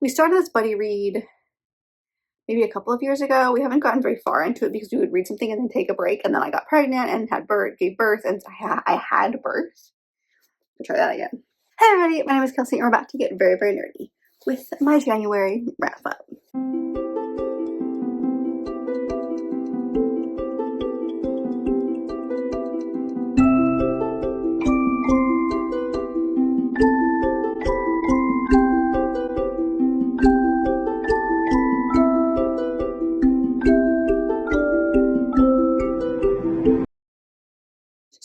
We started this buddy read maybe a couple of years ago. We haven't gotten very far into it because we would read something and then take a break, and then I got pregnant and gave birth, and I had birth. I'll try that again. Hey everybody, my name is Kelsey, and we're about to get very, very nerdy with my January wrap up.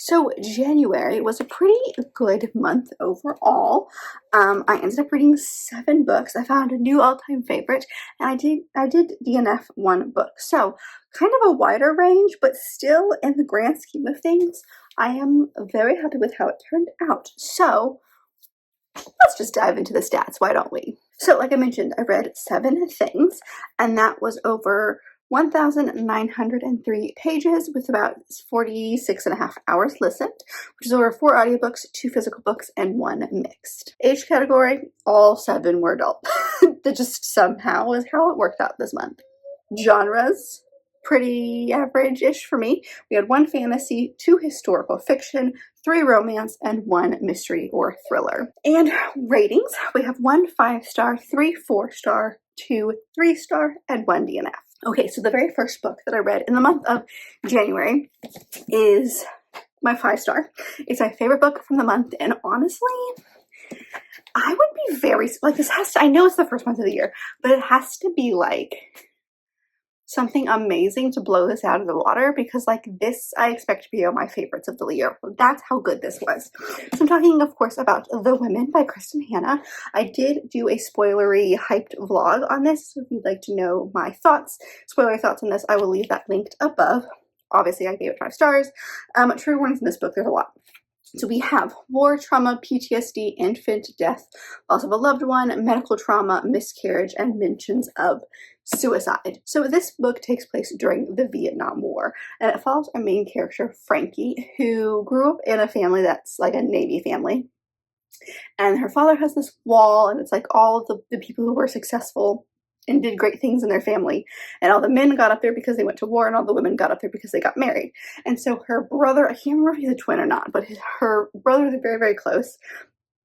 So January was a pretty good month overall. I ended up reading 7 books. I found a new all-time favorite, and I did DNF 1 book. So kind of a wider range, but still in the grand scheme of things, I am very happy with how it turned out. So let's just dive into the stats, why don't we? So like I mentioned, I read 7 things, and that was over 1,903 pages with about 46.5 hours listened, which is over 4 audiobooks, 2 physical books, and 1 mixed. Age category, all 7 were adult. That just somehow is how it worked out this month. Genres, pretty average-ish for me. We had 1 fantasy, 2 historical fiction, 3 romance, and 1 mystery or thriller. And ratings, we have 1 5-star, 3 4-star, 2 3-star, and 1 DNF. Okay, so the very first book that I read in the month of January is my 5-star. It's my favorite book from the month, and honestly, I would be very, like, this has to, I know it's the first month of the year, but it has to be, like, something amazing to blow this out of the water, because, like, this I expect to be one of my favorites of the year. That's how good this was. So I'm talking, of course, about The Women by Kristen Hanna. I did do a spoilery hyped vlog on this, so if you'd like to know my thoughts, spoilery thoughts on this, I will leave that linked above. Obviously, I gave it 5 stars. True warnings in this book, there's a lot. So we have war, trauma, PTSD, infant death, loss of a loved one, medical trauma, miscarriage, and mentions of suicide. So this book takes place during the Vietnam War, and it follows our main character, Frankie, who grew up in a family that's like a Navy family. And her father has this wall, and it's like all of the people who were successful and did great things in their family, and all the men got up there because they went to war, and all the women got up there because they got married. And so her brother, I can't remember if he's a twin or not, but her brother, they're very, very close,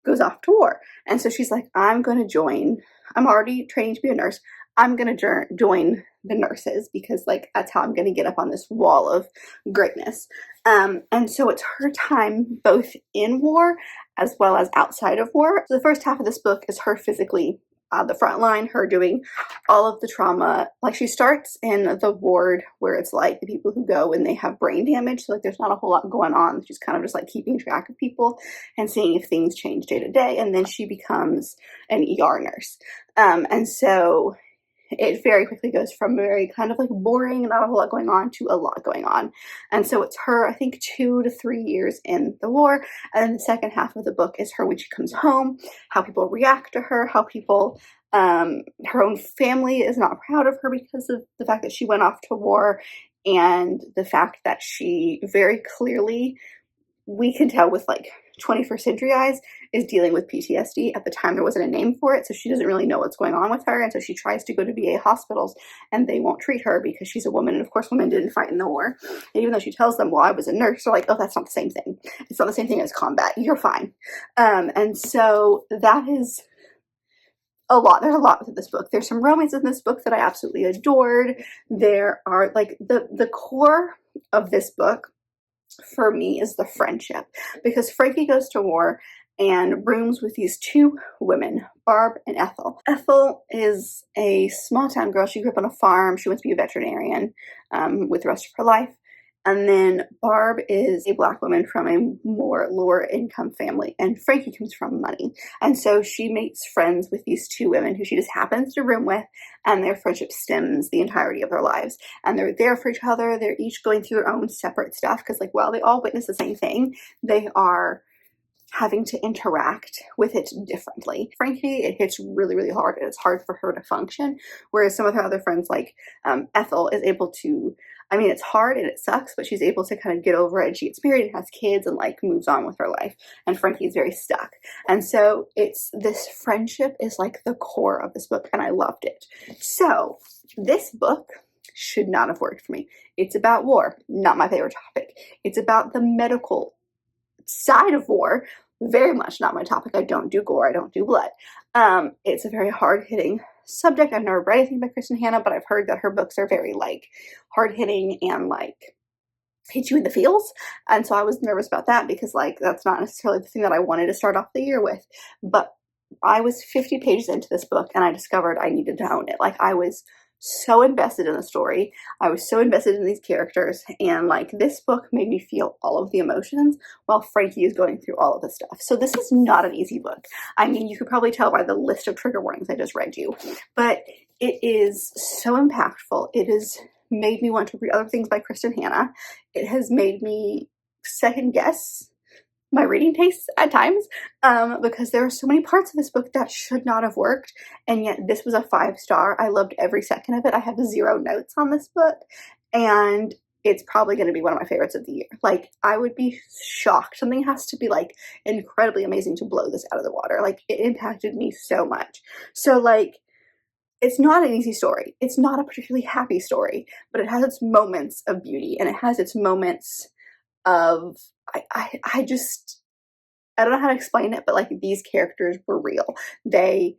goes off to war. And so she's like, I'm already training to be a nurse, I'm going to join the nurses, because, like, that's how I'm going to get up on this wall of greatness. And so it's her time both in war as well as outside of war. So the first half of this book is her physically the front line, her doing all of the trauma. Like, she starts in the ward where it's like the people who go and they have brain damage, so like there's not a whole lot going on. She's kind of just like keeping track of people and seeing if things change day to day, and then she becomes an ER nurse. And so it very quickly goes from very kind of like boring, not a whole lot going on, to a lot going on. And so it's her, I think, 2 to 3 years in the war. And then the second half of the book is her when she comes home, how people react to her, how people, her own family is not proud of her because of the fact that she went off to war, and the fact that she very clearly, we can tell with like 21st century eyes, is dealing with PTSD. At the time, there wasn't a name for it, so she doesn't really know what's going on with her, and so she tries to go to VA hospitals, and they won't treat her because she's a woman, and of course women didn't fight in the war. And even though she tells them, well, I was a nurse, they're like, oh, that's not the same thing. It's not the same thing as combat. You're fine. And so that is a lot. There's a lot within this book. There's some romance in this book that I absolutely adored. There are, like, the core of this book for me is the friendship, because Frankie goes to war and rooms with these 2 women, Barb and Ethel. Ethel is a small town girl. She grew up on a farm. She wants to be a veterinarian with the rest of her life. And then Barb is a Black woman from a more lower income family, and Frankie comes from money. And so she makes friends with these 2 women who she just happens to room with, and their friendship stems the entirety of their lives. And they're there for each other. They're each going through their own separate stuff, because, like, while they all witness the same thing, they are having to interact with it differently. Frankly, it hits really, really hard, and it's hard for her to function, whereas some of her other friends, like Ethel, is able to, I mean, it's hard and it sucks, but she's able to kind of get over it, and she gets married and has kids and like moves on with her life, and Frankie is very stuck. And so it's, this friendship is like the core of this book, and I loved it. So this book should not have worked for me. It's about war, not my favorite topic. It's about the medical side of war, very much not my topic. I don't do gore, I don't do blood. It's a very hard-hitting subject. I've never read anything by Kristen Hanna, but I've heard that her books are very like hard-hitting and like hit you in the feels, and so I was nervous about that because like that's not necessarily the thing that I wanted to start off the year with. But I was 50 pages into this book and I discovered I needed to own it. Like, I was so invested in the story, I was so invested in these characters, and like this book made me feel all of the emotions while Frankie is going through all of the stuff. So this is not an easy book. I mean, you could probably tell by the list of trigger warnings I just read you, but it is so impactful. It has made me want to read other things by Kristen Hanna. It has made me second guess my reading tastes at times, because there are so many parts of this book that should not have worked, and yet this was a 5-star. I loved every second of it. I have 0 notes on this book, and it's probably going to be one of my favorites of the year. Like, I would be shocked. Something has to be like incredibly amazing to blow this out of the water. Like, it impacted me so much. So like, it's not an easy story. It's not a particularly happy story, but it has its moments of beauty, and it has its moments of, I just, I don't know how to explain it, but like, these characters were real. They're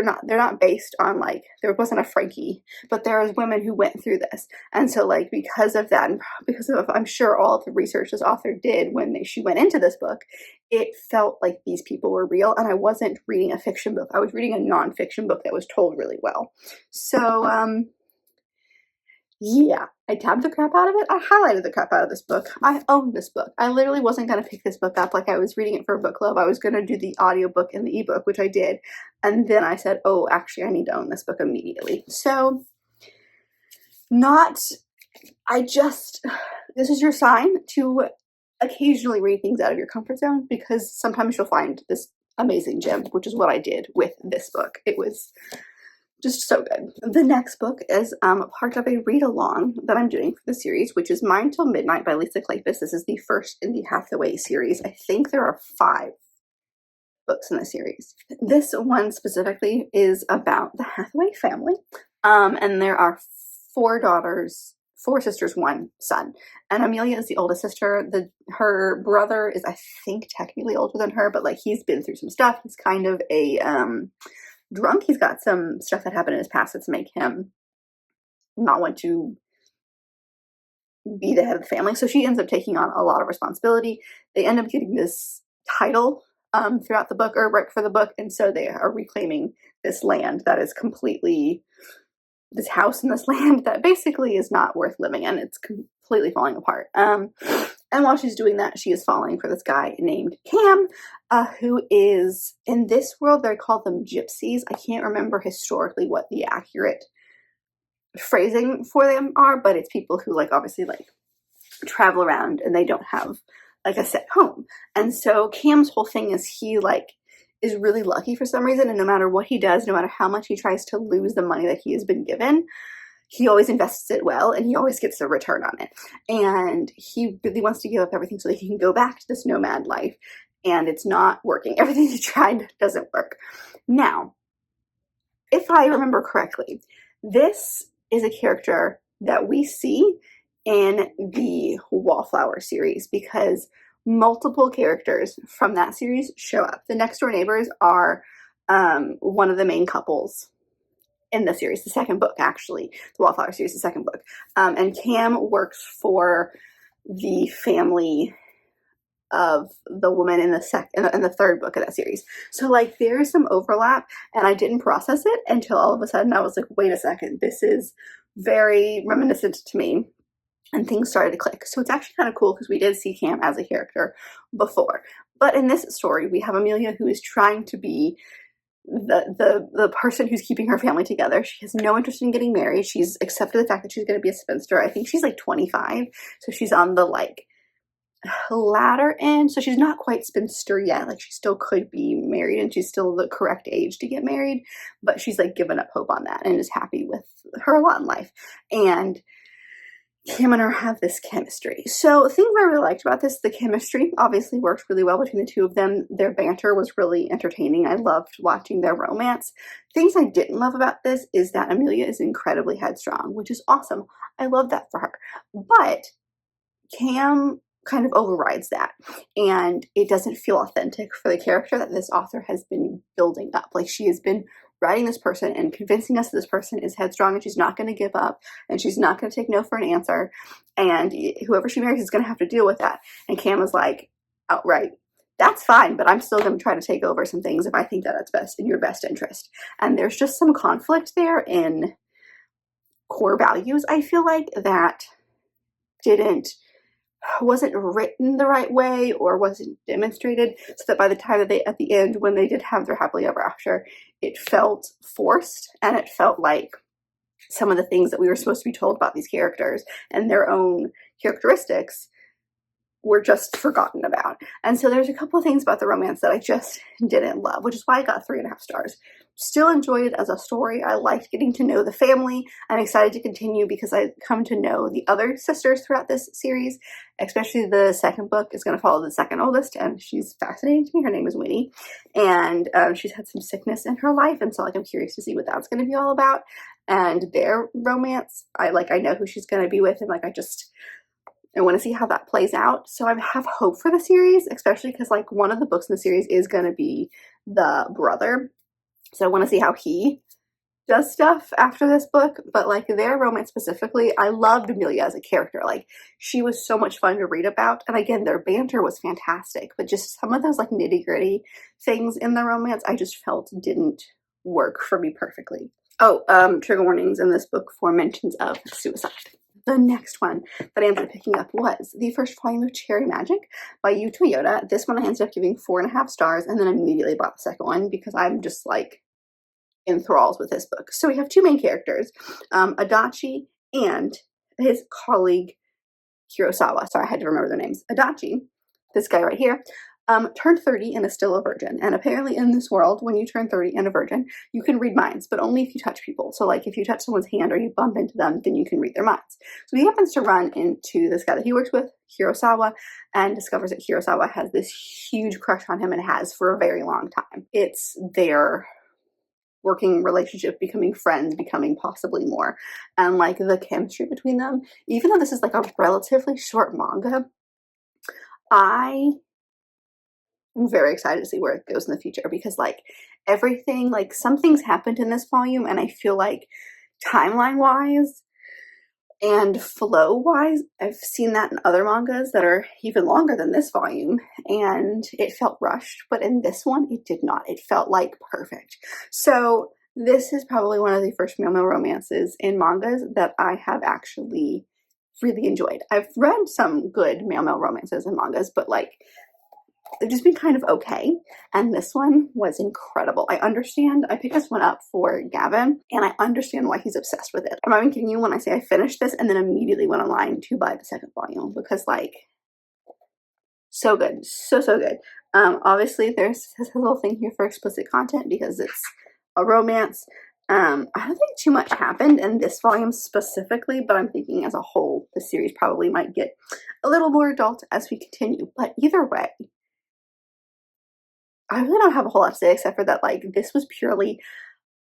not based on like, there wasn't a Frankie, but there was women who went through this. And so like, because of that, and because of, I'm sure, all of the research this author did when she went into this book, it felt like these people were real, and I wasn't reading a fiction book. I was reading a nonfiction book that was told really well. So, yeah, I tabbed the crap out of it. I highlighted the crap out of this book. I owned this book. I literally wasn't going to pick this book up. Like, I was reading it for a book club. I was going to do the audiobook and the ebook, which I did. And then I said, oh, actually, I need to own this book immediately. So, this is your sign to occasionally read things out of your comfort zone, because sometimes you'll find this amazing gem, which is what I did with this book. It was just so good. The next book is part of a read-along that I'm doing for the series, which is Mine Till Midnight by Lisa Kleypas. This is the first in the Hathaway series. I think there are 5 books in the series. This one specifically is about the Hathaway family, and there are 4 daughters, 4 sisters, 1 son, and Amelia is the oldest sister. Her brother is, I think, technically older than her, but like, he's been through some stuff. He's kind of a drunk. He's got some stuff that happened in his past that's make him not want to be the head of the family. So she ends up taking on a lot of responsibility. They end up getting this title throughout the book, or right for the book, and so they are reclaiming this land that is completely, this house and this land that basically is not worth living in. It's completely falling apart. And while she's doing that, she is falling for this guy named Cam, who is, in this world, they call them gypsies. I can't remember historically what the accurate phrasing for them are, but it's people who like, obviously like travel around and they don't have like a set home. And so Cam's whole thing is he like is really lucky for some reason, and no matter what he does, no matter how much he tries to lose the money that he has been given, he always invests it well, and he always gets a return on it. And he really wants to give up everything so that he can go back to this nomad life, and it's not working. Everything he tried doesn't work. Now, if I remember correctly, this is a character that we see in the Wallflower series, because multiple characters from that series show up. The next door neighbors are one of the main couples in the series, the second book, actually. The Wallflower series, the second book. And Cam works for the family of the woman in the third book of that series. So like, there's some overlap, and I didn't process it until all of a sudden I was like, wait a second, this is very reminiscent to me, and things started to click. So it's actually kind of cool, because we did see Cam as a character before, but in this story we have Amelia, who is trying to be the person who's keeping her family together. She has no interest in getting married. She's accepted the fact that she's going to be a spinster. I think she's like 25, so she's on the like latter end, so she's not quite spinster yet, like she still could be married and she's still the correct age to get married, but she's like given up hope on that and is happy with her lot in life. And Cam and her have this chemistry. So things I really liked about this, the chemistry obviously worked really well between the two of them. Their banter was really entertaining. I loved watching their romance. Things I didn't love about this is that Amelia is incredibly headstrong, which is awesome. I love that for her. But Cam kind of overrides that, and it doesn't feel authentic for the character that this author has been building up. Like, she has been writing this person and convincing us that this person is headstrong and she's not going to give up and she's not going to take no for an answer, and whoever she marries is going to have to deal with that. And Cam is like, outright, that's fine, but I'm still going to try to take over some things if I think that that's best in your best interest. And there's just some conflict there in core values, I feel like, that wasn't written the right way or wasn't demonstrated, so that by the time that at the end, when they did have their happily ever after, it felt forced, and it felt like some of the things that we were supposed to be told about these characters and their own characteristics were just forgotten about. And so there's a couple of things about the romance that I just didn't love, which is why I got 3.5 stars. Still enjoyed it as a story. I liked getting to know the family. I'm excited to continue because I come to know the other sisters throughout this series, especially the second book is going to follow the second oldest, and she's fascinating to me. Her name is Winnie, and she's had some sickness in her life, and so like I'm curious to see what that's going to be all about. And their romance, I know who she's going to be with, and like I want to see how that plays out. So I have hope for the series, especially because like one of the books in the series is going to be the brother. So I want to see how he does stuff after this book. But like their romance specifically, I loved Amelia as a character. Like, she was so much fun to read about. And again, their banter was fantastic. But just some of those like nitty gritty things in the romance, I just felt didn't work for me perfectly. Oh, trigger warnings in this book for mentions of suicide. The next one that I ended up picking up was the first volume of Cherry Magic by Yu Toyota. This one I ended up giving 4.5 stars, and then immediately bought the second one because I'm just like enthralled with this book. So we have two main characters, Adachi and his colleague Kurosawa. Sorry, I had to remember their names. Adachi, this guy right here, turned 30 and is still a virgin. And apparently in this world, when you turn 30 and a virgin, you can read minds, but only if you touch people. So like if you touch someone's hand or you bump into them, then you can read their minds. So he happens to run into this guy that he works with, Kurosawa, and discovers that Kurosawa has this huge crush on him and has for a very long time. It's their working relationship, becoming friends, becoming possibly more. And like the chemistry between them, even though this is like a relatively short manga, I'm very excited to see where it goes in the future, because like everything, like some things happened in this volume, and I feel like timeline wise and flow wise, I've seen that in other mangas that are even longer than this volume, and it felt rushed, but in this one it did not. It felt like perfect. So this is probably one of the first male romances in mangas that I have actually really enjoyed. I've read some good male romances in mangas, but like they've just been kind of okay, and this one was incredible. I picked this one up for Gavin, and I understand why he's obsessed with it. I'm not even kidding you when I say I finished this and then immediately went online to buy the second volume, because like, so good, so good. Obviously there's this little thing here for explicit content because it's a romance. I don't think too much happened in this volume specifically, but I'm thinking as a whole the series probably might get a little more adult as we continue. But either way, I really don't have a whole lot to say except for that, like, this was purely,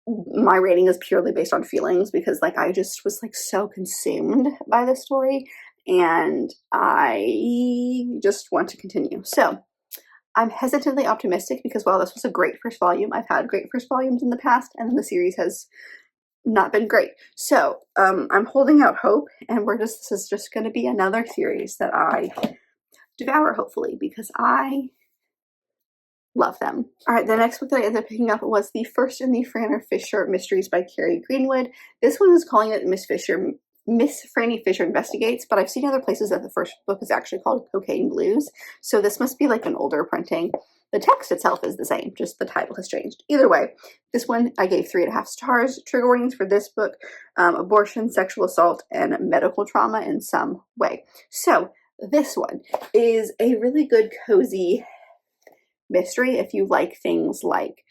my rating is purely based on feelings, because like I just was like so consumed by the story and I just want to continue. So I'm hesitantly optimistic because while this was a great first volume, I've had great first volumes in the past and the series has not been great. So I'm holding out hope, and this is just going to be another series that I devour, hopefully, because I love them. All right, the next book that I ended up picking up was the first in the Phryne Fisher Mysteries by Carrie Greenwood. This one is calling it Miss Phryne Fisher Investigates, but I've seen other places that the first book is actually called Cocaine Blues, so this must be like an older printing. The text itself is the same, just the title has changed. Either way, this one I gave 3.5 stars. Trigger warnings for this book: abortion, sexual assault, and medical trauma in some way. So This one is a really good cozy mystery if you like things like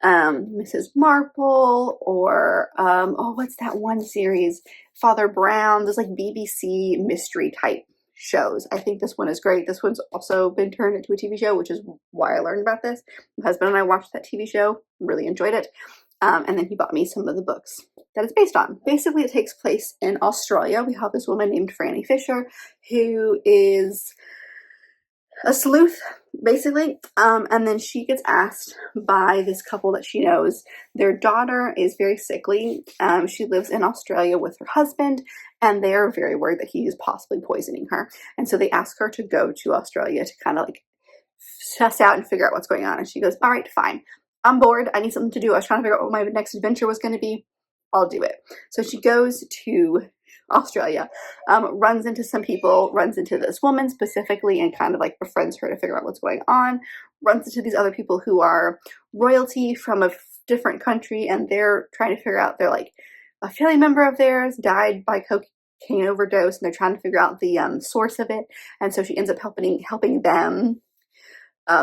Mrs. Marple or oh, what's that one series? Father Brown. There's like BBC mystery type shows. I think this one is great. This one's also been turned into a TV show, which is why I learned about this. My husband and I watched that TV show, really enjoyed it. And then he bought me some of the books that it's based on. Basically, it takes place in Australia. We have this woman named Phryne Fisher who is a sleuth, basically, and then she gets asked by this couple that she knows. Their daughter is very sickly. She lives in Australia with her husband, and they're very worried that he is possibly poisoning her. And so they ask her to go to Australia to kind of like suss out and figure out what's going on. And she goes, all right, fine. I'm bored. I need something to do. I was trying to figure out what my next adventure was going to be. I'll do it. So she goes to Australia, runs into some people, runs into this woman specifically and kind of like befriends her to figure out what's going on, runs into these other people who are royalty from a different country, and they're trying to figure out, they're like, a family member of theirs died by cocaine overdose, and they're trying to figure out the source of it, and so she ends up helping them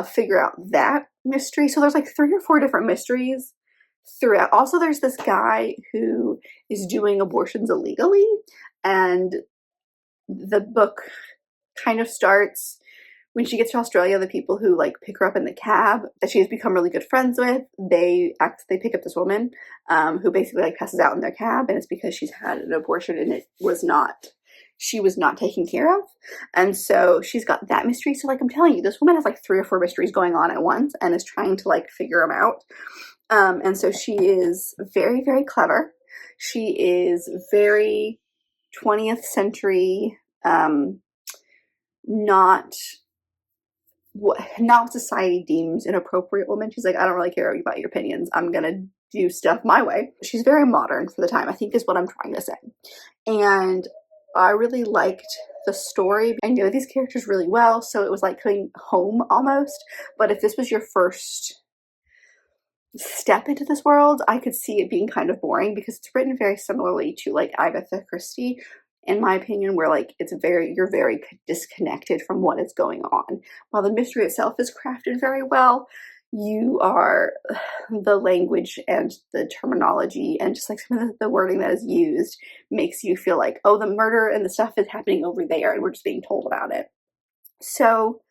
figure out that mystery. So there's like 3 or 4 different mysteries throughout. Also, there's this guy who is doing abortions illegally, and the book kind of starts when she gets to Australia. The people who like pick her up in the cab that she has become really good friends with, they pick up this woman who basically like passes out in their cab, and it's because she's had an abortion and she was not taken care of. And so she's got that mystery. So like I'm telling you, this woman has like 3 or 4 mysteries going on at once and is trying to like figure them out. And so she is very, very clever. She is very 20th century, not what society deems an appropriate woman. She's like, I don't really care about your opinions. I'm going to do stuff my way. She's very modern for the time, I think is what I'm trying to say. And I really liked the story. I know these characters really well, so it was like coming home almost. But if this was your first step into this world, I could see it being kind of boring because it's written very similarly to like Agatha Christie, in my opinion, where like you're very disconnected from what is going on. While the mystery itself is crafted very well, the language and the terminology and just like some of the wording that is used makes you feel like, oh, the murder and the stuff is happening over there and we're just being told about it. So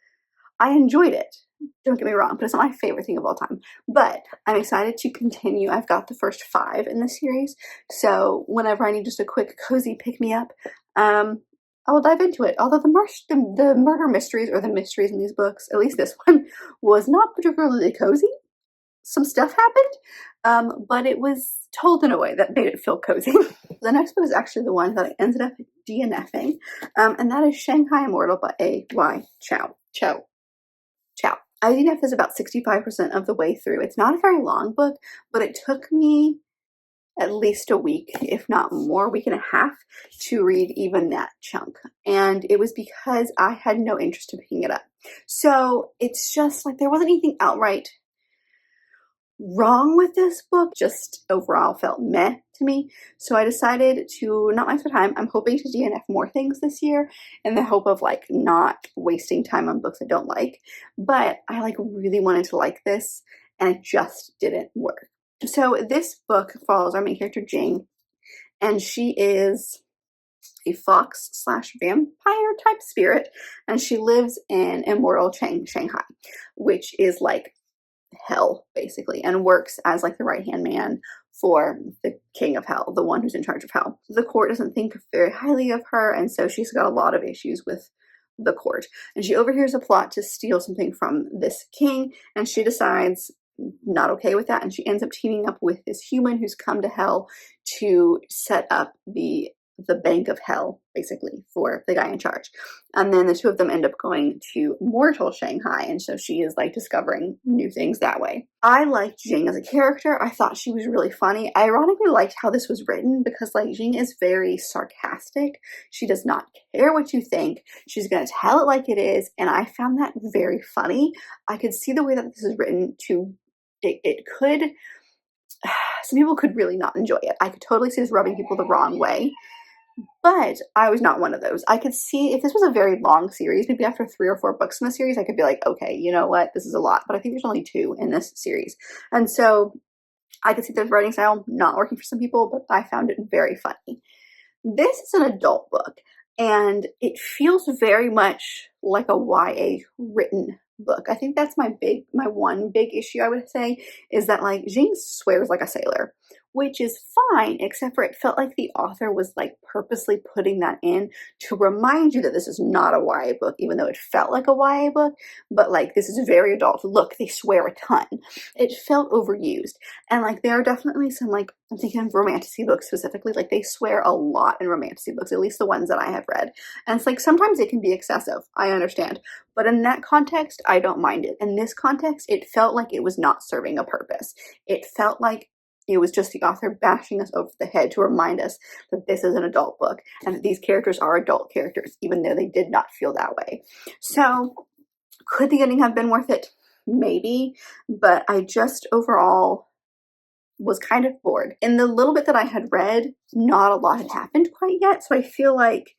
I enjoyed it. Don't get me wrong, but it's not my favorite thing of all time. But I'm excited to continue. I've got the first 5 in the series, so whenever I need just a quick cozy pick-me-up, I will dive into it. Although the murder mysteries, or the mysteries in these books, at least this one, was not particularly cozy. Some stuff happened, but it was told in a way that made it feel cozy. The next book is actually the one that I ended up DNFing, and that is Shanghai Immortal by A.Y. Chow. I DNF is about 65% of the way through. It's not a very long book, but it took me at least a week, if not more, week and a half, to read even that chunk. And it was because I had no interest in picking it up. So it's just like there wasn't anything outright wrong with this book, just overall felt meh to me. So I decided to not waste my time. I'm hoping to DNF more things this year in the hope of like not wasting time on books I don't like. But I like really wanted to like this and it just didn't work. So this book follows our main character Jing, and she is a fox/vampire type spirit, and she lives in immortal Shanghai, which is like hell basically, and works as like the right-hand man for the king of hell, the one who's in charge of hell. The court doesn't think very highly of her, and so she's got a lot of issues with the court, and she overhears a plot to steal something from this king, and she decides not okay with that, and she ends up teaming up with this human who's come to hell to set up the bank of hell, basically, for the guy in charge. And then the 2 of them end up going to mortal Shanghai, and so she is like discovering new things that way. I liked Jing as a character. I thought she was really funny. I ironically liked how this was written because like Jing is very sarcastic. She does not care what you think. She's going to tell it like it is, and I found that very funny. I could see the way that this is written to, it could, some people could really not enjoy it. I could totally see this rubbing people the wrong way. But I was not one of those. I could see if this was a very long series, maybe after 3 or 4 books in the series, I could be like, okay, you know what, this is a lot. But I think there's only 2 in this series. And so I could see the writing style not working for some people, but I found it very funny. This is an adult book, and it feels very much like a YA written book. I think that's my one big issue, I would say, is that like Jing swears like a sailor, which is fine, except for it felt like the author was like purposely putting that in to remind you that this is not a YA book, even though it felt like a YA book, but like this is very adult. Look, they swear a ton. It felt overused. And like there are definitely some, like, I'm thinking of romantasy books specifically, like they swear a lot in romantasy books, at least the ones that I have read. And it's like sometimes it can be excessive, I understand. But in that context, I don't mind it. In this context, it felt like it was not serving a purpose. It felt like it was just the author bashing us over the head to remind us that this is an adult book and that these characters are adult characters, even though they did not feel that way. So could the ending have been worth it? Maybe, but I just overall was kind of bored. In the little bit that I had read, not a lot had happened quite yet, so I feel like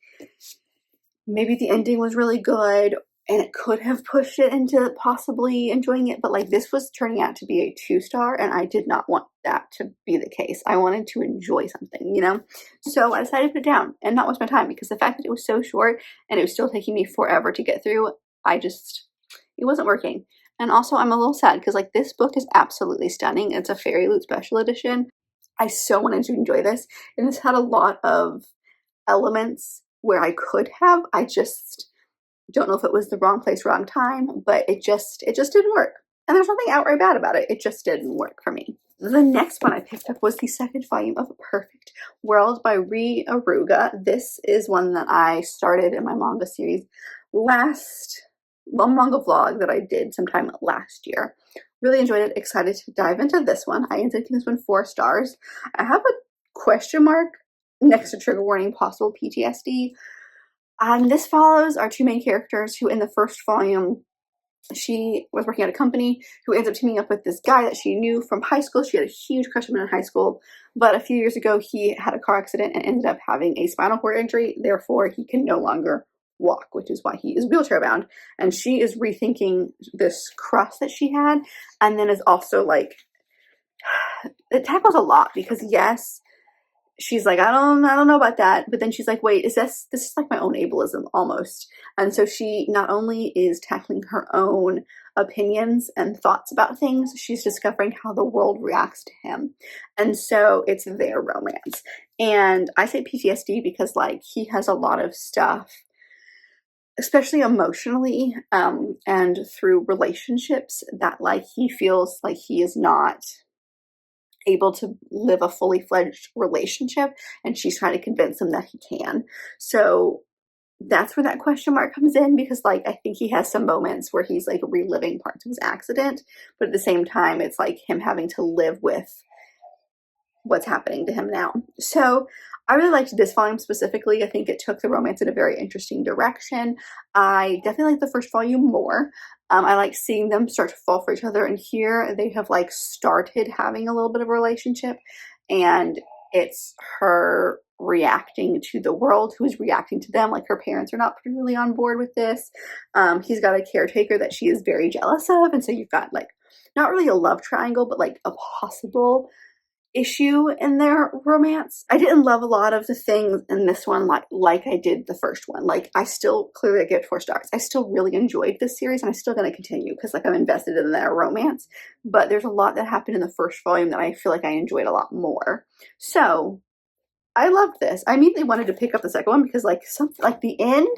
maybe the ending was really good and it could have pushed it into possibly enjoying it, but like this was turning out to be a 2-star and I did not want that to be the case. I wanted to enjoy something, you know? So I decided to put it down and not waste my time, because the fact that it was so short and it was still taking me forever to get through, it wasn't working. And also I'm a little sad because like this book is absolutely stunning. It's a Fairy Loot special edition. I so wanted to enjoy this, and this had a lot of elements where I could have. I just don't know if it was the wrong place, wrong time, but it just didn't work. And there's nothing outright bad about it. It just didn't work for me. The next one I picked up was the 2nd volume of Perfect World by Ri Aruga. This is one that I started in my manga series manga vlog that I did sometime last year. Really enjoyed it. Excited to dive into this one. I ended up giving this one 4 stars. I have a question mark next to trigger warning, possible PTSD. This follows our 2 main characters who in the first volume, she was working at a company who ends up teaming up with this guy that she knew from high school. She had a huge crush on him in high school, but a few years ago he had a car accident and ended up having a spinal cord injury. Therefore, he can no longer walk, which is why he is wheelchair bound. And she is rethinking this crush that she had, and then is also like, it tackles a lot, because yes, she's like, I don't know about that. But then she's like, wait, this is like my own ableism almost. And so she not only is tackling her own opinions and thoughts about things, she's discovering how the world reacts to him. And so it's their romance. And I say PTSD because like he has a lot of stuff, especially emotionally, and through relationships, that like he feels like he is not able to live a fully fledged relationship, and she's trying to convince him that he can. So that's where that question mark comes in, because like I think he has some moments where he's like reliving parts of his accident, but at the same time it's like him having to live with what's happening to him now. So I really liked this volume specifically. I think it took the romance in a very interesting direction. I definitely like the first volume more. I like seeing them start to fall for each other, and here they have like started having a little bit of a relationship, and it's her reacting to the world who is reacting to them. Like her parents are not really on board with this. He's got a caretaker that she is very jealous of, and so you've got like not really a love triangle, but like a possible issue in their romance. I didn't love a lot of the things in this one like I did the first one. Like I still clearly give it 4 stars. I still really enjoyed this series, and I'm still going to continue because like I'm invested in their romance, but there's a lot that happened in the first volume that I feel like I enjoyed a lot more. So I loved this. I immediately wanted to pick up the second one because like something like the end,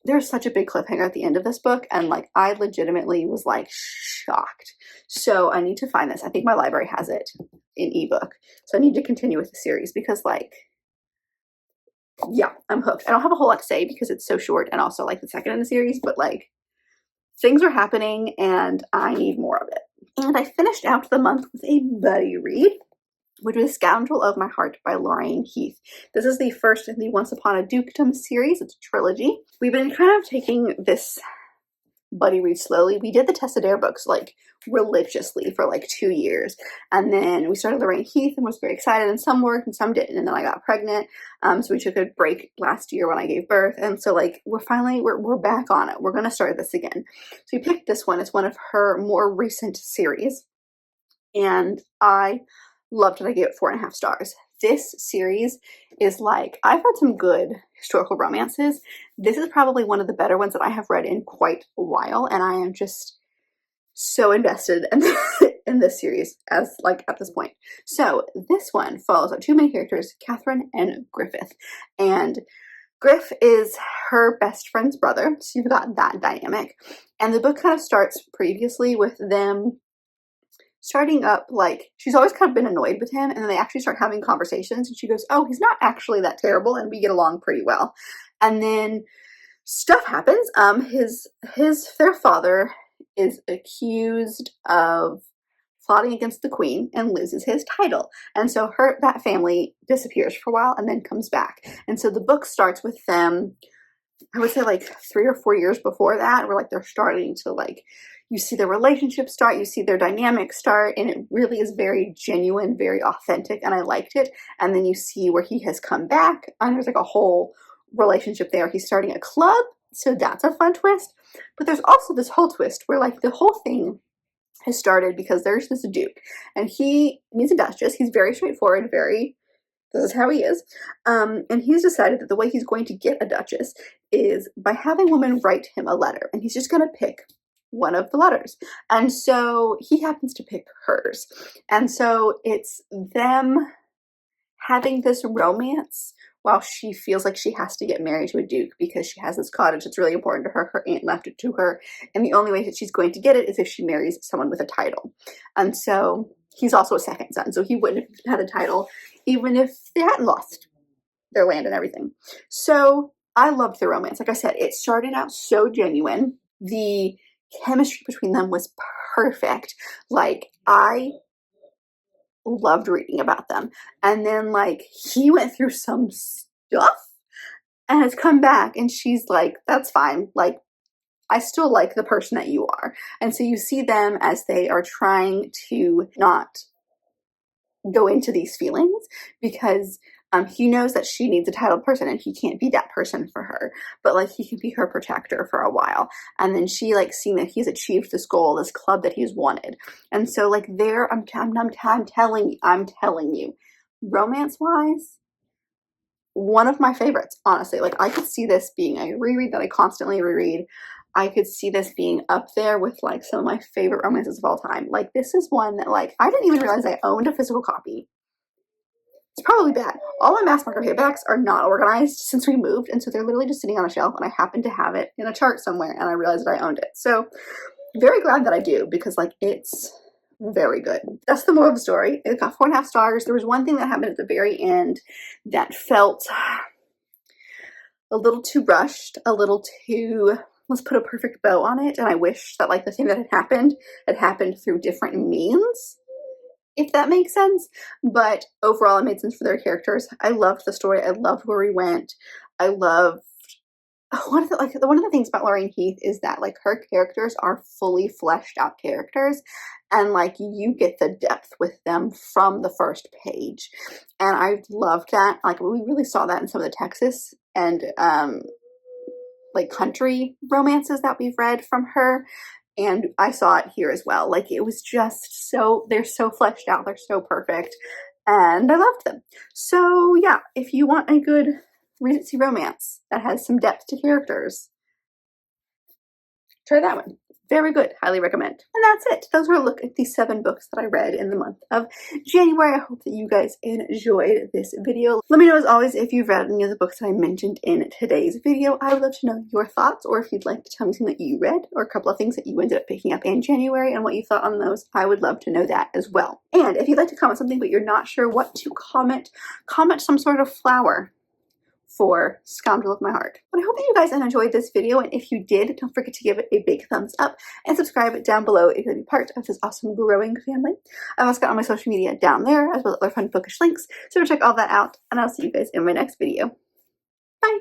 there's such a big cliffhanger at the end of this book, and like I legitimately was like shocked. So I need to find this. I think my library has it in ebook, so I need to continue with the series because like, yeah, I'm hooked. I don't have a whole lot to say because it's so short, and also like the second in the series, but like things are happening and I need more of it. And I finished out the month with a buddy read, which was Scoundrel of My Heart by Lorraine Heath. This is the first in the Once Upon a Dukedom series. It's a trilogy. We've been kind of taking this buddy read slowly. We did the Tessa Dare books like religiously for like 2 years, and then we started Lorraine Heath and was very excited, and some worked and some didn't, and then I got pregnant, so we took a break last year when I gave birth, and so like we're back on it. We're gonna start this again. So we picked this one. It's one of her more recent series, and I loved it. I gave it 4.5 stars. This series is like, I've read some good historical romances. This is probably one of the better ones that I have read in quite a while, and I am just so invested in this series as like at this point. So this one follows our two main characters, Catherine and Griffith, and Griff is her best friend's brother, so you've got that dynamic, and the book kind of starts previously with them starting up, like, she's always kind of been annoyed with him, and then they actually start having conversations, and she goes, oh, he's not actually that terrible, and we get along pretty well. And then stuff happens. Their father is accused of plotting against the queen and loses his title, and so that family disappears for a while and then comes back. And so the book starts with them, I would say like 3 or 4 years before that, where like they're starting to, like, you see their relationship start, you see their dynamic start, and it really is very genuine, very authentic, and I liked it. And then you see where he has come back, and there's like a whole relationship there. He's starting a club, so that's a fun twist. But there's also this whole twist where like the whole thing has started because there's this duke, and he meets a duchess. He's very straightforward, this is how he is. And he's decided that the way he's going to get a duchess is by having women write him a letter, and he's just going to pick one of the letters. And so he happens to pick hers. And so it's them having this romance while she feels like she has to get married to a duke because she has this cottage that's really important to her. Her aunt left it to her, and the only way that she's going to get it is if she marries someone with a title. And so he's also a second son, so he wouldn't have had a title even if they hadn't lost their land and everything. So I loved the romance. Like I said, it started out so genuine. The chemistry between them was perfect. Like, I loved reading about them. And then like he went through some stuff and has come back, and she's like, that's fine, like, I still like the person that you are. And so you see them as they are trying to not go into these feelings because he knows that she needs a titled person and he can't be that person for her, but like he can be her protector for a while. And then she, like, seeing that he's achieved this goal, this club that he's wanted. And so like there, I'm telling you, romance wise, one of my favorites, honestly. Like, I could see this being a reread that I constantly reread. I could see this being up there with like some of my favorite romances of all time. Like, this is one that, like, I didn't even realize I owned a physical copy. It's probably bad. All my mass market paperbacks are not organized since we moved, and so they're literally just sitting on a shelf, and I happen to have it in a chart somewhere, and I realized that I owned it. So very glad that I do, because like it's very good. That's the moral of the story. It got 4.5 stars. There was one thing that happened at the very end that felt a little too rushed, a little too, let's put a perfect bow on it, and I wish that like the thing that had happened through different means, if that makes sense. But overall, it made sense for their characters. I loved the story. I loved where we went. I loved one of the things about Lorraine Heath is that like her characters are fully fleshed out characters, and like you get the depth with them from the first page, and I loved that. Like, we really saw that in some of the Texas and like country romances that we've read from her. And I saw it here as well. Like, it was just so, they're so fleshed out. They're so perfect. And I loved them. So yeah, if you want a good Regency romance that has some depth to characters, try that one. Very good. Highly recommend. And that's it. Those were a look at the 7 books that I read in the month of January. I hope that you guys enjoyed this video. Let me know, as always, if you've read any of the books that I mentioned in today's video. I would love to know your thoughts, or if you'd like to tell me something that you read, or a couple of things that you ended up picking up in January and what you thought on those. I would love to know that as well. And if you'd like to comment something but you're not sure what to comment, comment some sort of flower for Scoundrel of My Heart. But I hope that you guys enjoyed this video, and if you did, don't forget to give it a big thumbs up and subscribe down below if you'd be part of this awesome growing family. I've also got all my social media down there, as well as other fun bookish links, so check all that out, and I'll see you guys in my next video. Bye!